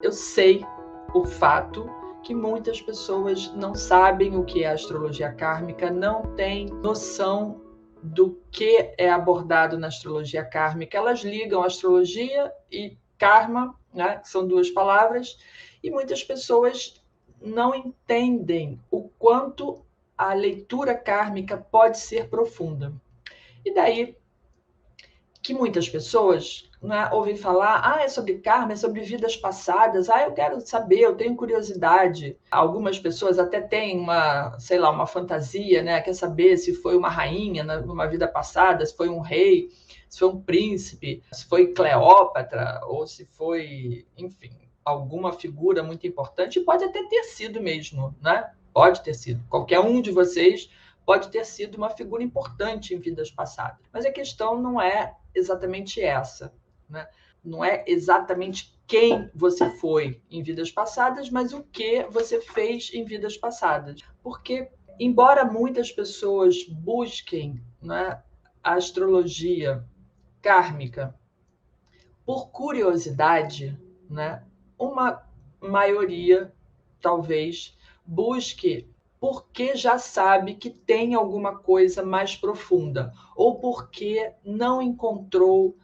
Eu sei, por fato, que muitas pessoas não sabem o que é astrologia kármica, não têm noção do que é abordado na astrologia kármica. Elas ligam astrologia e karma, né, que são duas palavras, e muitas pessoas não entendem o quanto a leitura kármica pode ser profunda. E daí que muitas pessoas, né, ouvem falar, é sobre karma, é sobre vidas passadas, eu quero saber, eu tenho curiosidade. Algumas pessoas até têm uma fantasia, né, quer saber se foi uma rainha numa vida passada, se foi um rei, se foi um príncipe, se foi Cleópatra, ou se foi, enfim, alguma figura muito importante, pode até ter sido mesmo, né? Pode ter sido. Qualquer um de vocês pode ter sido uma figura importante em vidas passadas. Mas a questão não é exatamente essa, né? Não é exatamente quem você foi em vidas passadas, mas o que você fez em vidas passadas. Porque, embora muitas pessoas busquem, né, a astrologia kármica por curiosidade, né, uma maioria, talvez, busque porque já sabe que tem alguma coisa mais profunda, ou porque não encontrou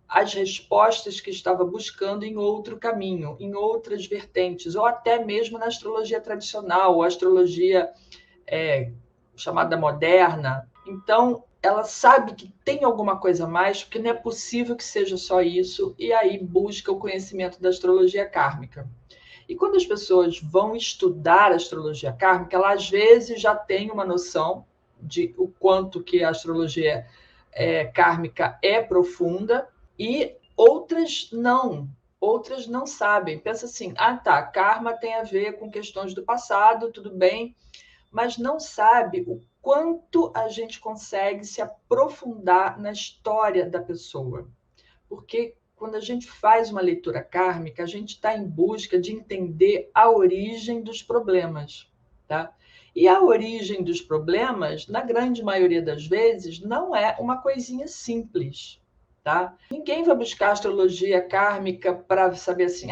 as respostas que estava buscando em outro caminho, em outras vertentes, ou até mesmo na astrologia tradicional, ou astrologia chamada moderna. Então, ela sabe que tem alguma coisa a mais, porque não é possível que seja só isso, e aí busca o conhecimento da astrologia kármica. E quando as pessoas vão estudar a astrologia kármica, ela às vezes já tem uma noção de o quanto que a astrologia kármica é profunda, e outras não sabem. Pensa assim, karma tem a ver com questões do passado, tudo bem, mas não sabe o quanto a gente consegue se aprofundar na história da pessoa. Porque quando a gente faz uma leitura kármica, a gente está em busca de entender a origem dos problemas, tá? E a origem dos problemas, na grande maioria das vezes, não é uma coisinha simples, tá? Ninguém vai buscar astrologia kármica para saber assim,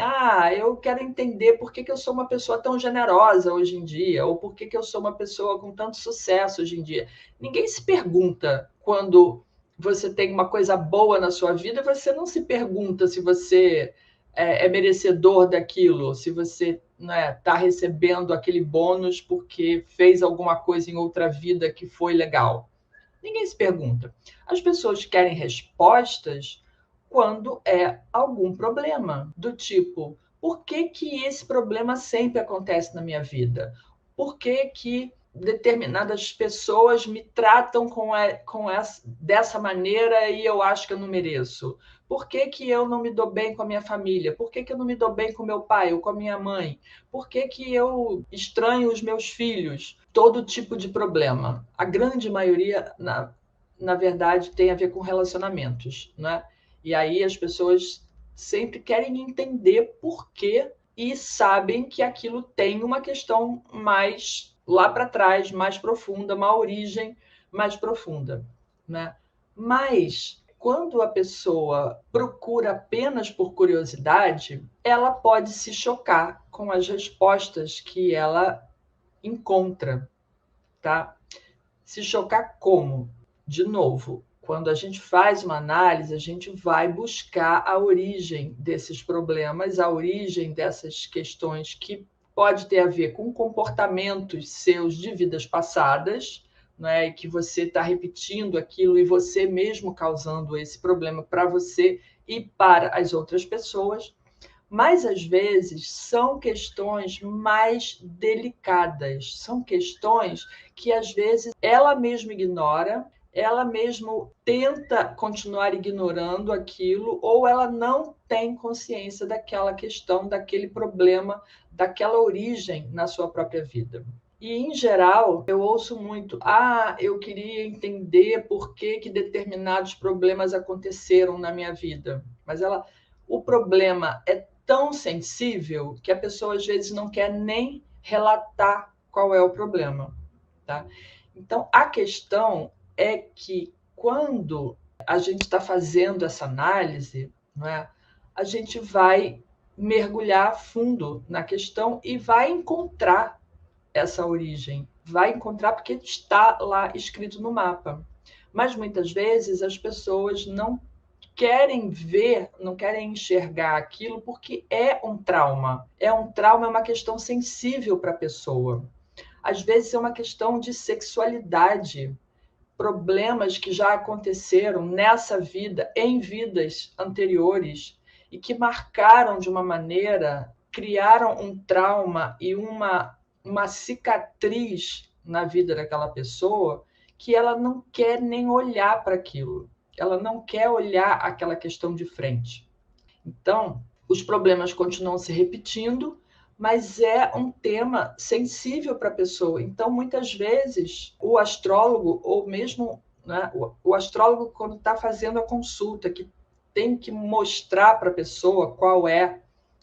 eu quero entender por que eu sou uma pessoa tão generosa hoje em dia, ou por que eu sou uma pessoa com tanto sucesso hoje em dia. Ninguém se pergunta quando você tem uma coisa boa na sua vida, você não se pergunta se você é merecedor daquilo, se você está recebendo aquele bônus porque fez alguma coisa em outra vida que foi legal. Ninguém se pergunta. As pessoas querem respostas quando é algum problema, do tipo, por que que esse problema sempre acontece na minha vida? Por que que determinadas pessoas me tratam dessa maneira e eu acho que eu não mereço? Por que que eu não me dou bem com a minha família? Por que que eu não me dou bem com meu pai ou com a minha mãe? Por que que eu estranho os meus filhos? Todo tipo de problema. A grande maioria, na verdade, tem a ver com relacionamentos, né? E aí as pessoas sempre querem entender por quê e sabem que aquilo tem uma questão mais lá para trás, mais profunda, uma origem mais profunda, né? Mas quando a pessoa procura apenas por curiosidade, ela pode se chocar com as respostas que ela encontra, tá? Se chocar como? De novo, quando a gente faz uma análise, a gente vai buscar a origem desses problemas, a origem dessas questões que pode ter a ver com comportamentos seus de vidas passadas, né, que você está repetindo aquilo e você mesmo causando esse problema para você e para as outras pessoas, mas às vezes são questões mais delicadas, são questões que às vezes ela mesma ignora, ela mesma tenta continuar ignorando aquilo, ou ela não tem consciência daquela questão, daquele problema, daquela origem na sua própria vida. E, em geral, eu ouço muito, eu queria entender por que que determinados problemas aconteceram na minha vida. Mas o problema é tão sensível que a pessoa às vezes não quer nem relatar qual é o problema, tá? Então, a questão é que quando a gente está fazendo essa análise, não é, a gente vai mergulhar a fundo na questão e vai encontrar essa origem. Vai encontrar porque está lá escrito no mapa. Mas muitas vezes as pessoas não querem ver, não querem enxergar aquilo porque é um trauma. É um trauma, é uma questão sensível para a pessoa. Às vezes é uma questão de sexualidade, problemas que já aconteceram nessa vida, em vidas anteriores, e que marcaram de uma maneira, criaram um trauma e uma cicatriz na vida daquela pessoa que ela não quer nem olhar para aquilo. Ela não quer olhar aquela questão de frente. Então, os problemas continuam se repetindo, mas é um tema sensível para a pessoa. Então, muitas vezes, o astrólogo, ou mesmo, né, o astrólogo, quando está fazendo a consulta, que tem que mostrar para a pessoa qual é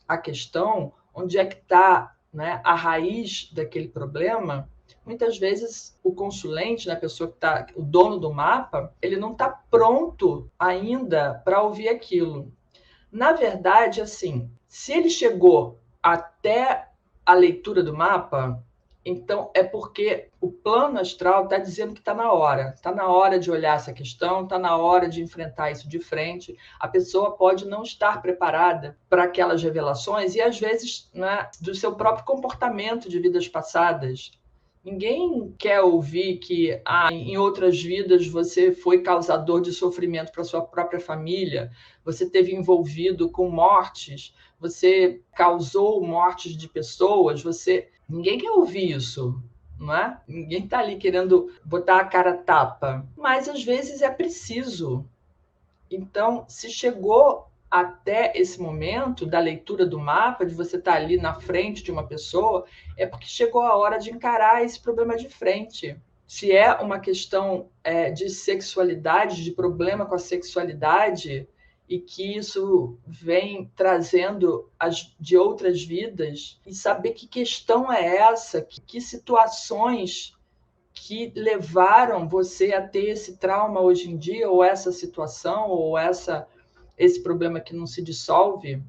a questão, onde é que está, né, a raiz daquele problema, muitas vezes o consulente, né, a pessoa que está, o dono do mapa, ele não está pronto ainda para ouvir aquilo. Na verdade, assim, se ele chegou até a leitura do mapa, então é porque o plano astral está dizendo que está na hora de olhar essa questão, está na hora de enfrentar isso de frente. A pessoa pode não estar preparada para aquelas revelações e, às vezes, né, do seu próprio comportamento de vidas passadas. Ninguém quer ouvir que em outras vidas você foi causador de sofrimento para sua própria família, você esteve envolvido com mortes, você causou mortes de pessoas, ninguém quer ouvir isso, não é? Ninguém está ali querendo botar a cara a tapa, mas às vezes é preciso. Então, se chegou até esse momento da leitura do mapa, de você estar ali na frente de uma pessoa, é porque chegou a hora de encarar esse problema de frente. Se é uma questão de sexualidade, de problema com a sexualidade, e que isso vem trazendo de outras vidas, e saber que questão é essa, que situações que levaram você a ter esse trauma hoje em dia, ou essa situação, ou esse problema que não se dissolve.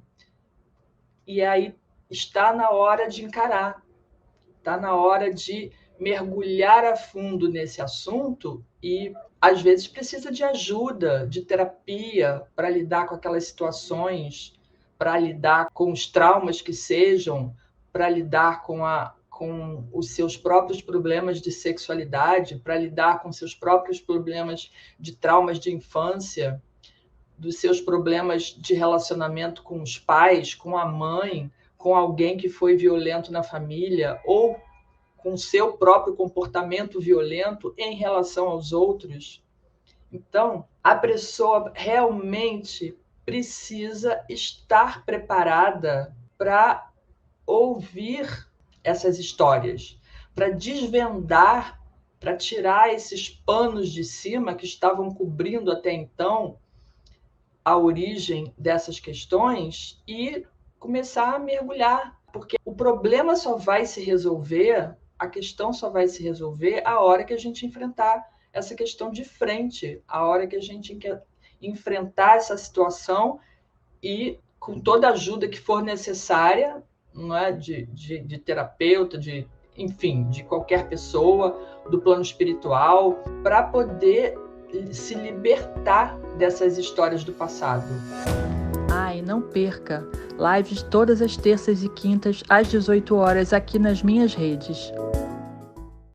E aí está na hora de encarar, está na hora de mergulhar a fundo nesse assunto e, às vezes, precisa de ajuda, de terapia para lidar com aquelas situações, para lidar com os traumas que sejam, para lidar com os seus próprios problemas de sexualidade, para lidar com seus próprios problemas de traumas de infância, dos seus problemas de relacionamento com os pais, com a mãe, com alguém que foi violento na família, ou com o seu próprio comportamento violento em relação aos outros. Então, a pessoa realmente precisa estar preparada para ouvir essas histórias, para desvendar, para tirar esses panos de cima que estavam cobrindo até então a origem dessas questões e começar a mergulhar, porque o problema só vai se resolver, a questão só vai se resolver a hora que a gente enfrentar essa questão de frente, a hora que a gente enfrentar essa situação e, com toda a ajuda que for necessária, não é? de terapeuta, enfim, de qualquer pessoa, do plano espiritual, para poder se libertar dessas histórias do passado. Ai, não perca! Lives todas as terças e quintas às 18 horas aqui nas minhas redes.